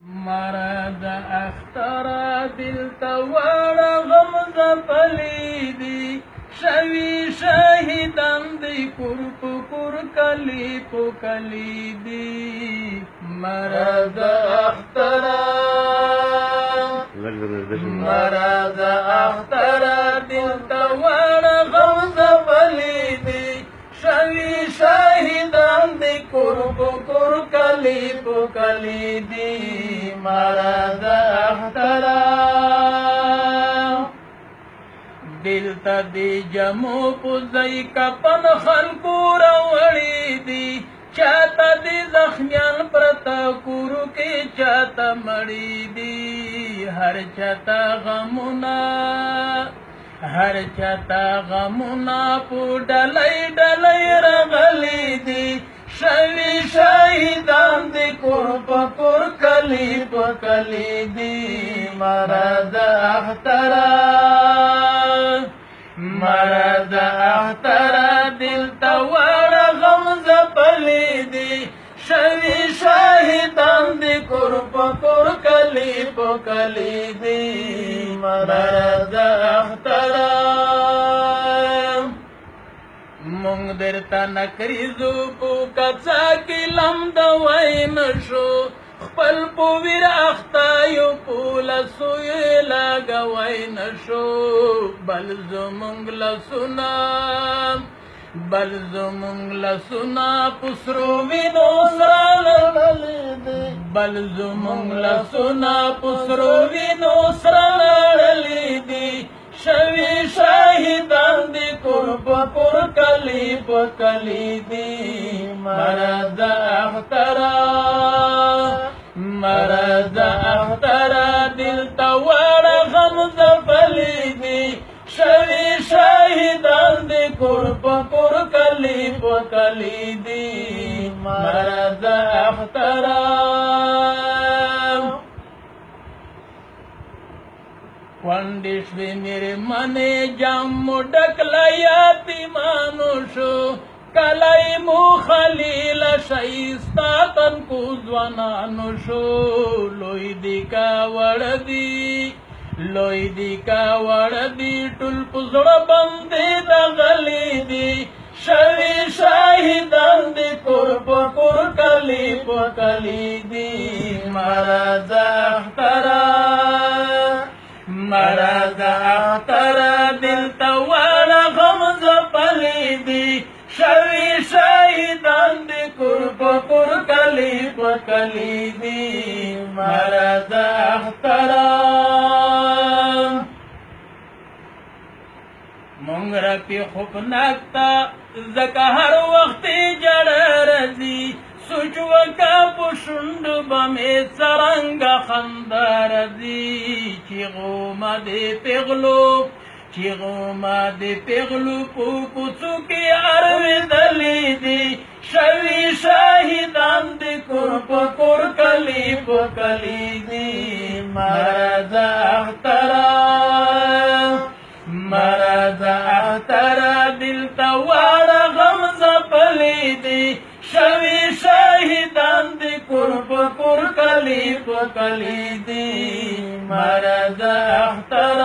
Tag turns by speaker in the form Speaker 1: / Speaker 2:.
Speaker 1: مرد اختر دل توار غمز پلیدی شوی شهیدان دی kur کلی پو کلیدی مرد اختر دل توار غمز پلیدی شوی شهیدان دی kur کلی پو کلیدی مرد اختر دل تا دی جمو پوزئی کپن خلکو راوړی دی چاته دی زخمیان پرتا کورو کې چاته مړی دی هر چاته غمونا پو ډلای ډلای راغلی دی شوی شهیدان دی kur کلی په کلی دی مرد اختر دل توار غمز پلیدی شوی شهیدان دی kur کلی په کلی دی مرد اختر مونږ درته نکریزو په کڅا کې لم د وای نشو خپل په ویر اختایو په لسوی لګوای نشو بل زمونږ لسونا پسرو وینو سره لړلې دي شوی شهیدان دی kur کلی په کلی دی مرد اختر دل توار غمز پلیدی شوی شهیدان دی kur کلی په کلی دی مرد اختر ونڈشوی میرے منے جام ڈکلا یتیمانو شو کلائی مو خلیل شایستا تن کو ځوانانو شو لوی دی کا وړدی ټول پزړه باندې دغلی دی شوی شهیدان دی kur کلی په کلی دی مرد اختر دل توار غمز پلیدی شوی شهیدان دی kur کلی په کلی دی مرد اختر مونږ را پی خوب ناکتا زکه هر وخت جړ رځي سوچ وکا پښوند بمې څرنګه خندار دی چیغوما دې پیغلو په کوڅو کې ارویدلې دي شوی شهیدان دی kur کلی په کلی دی مرد اختر دل توار غمز پلیدی شوی شهیدان دی kur کلی په کلی دی مرد اختر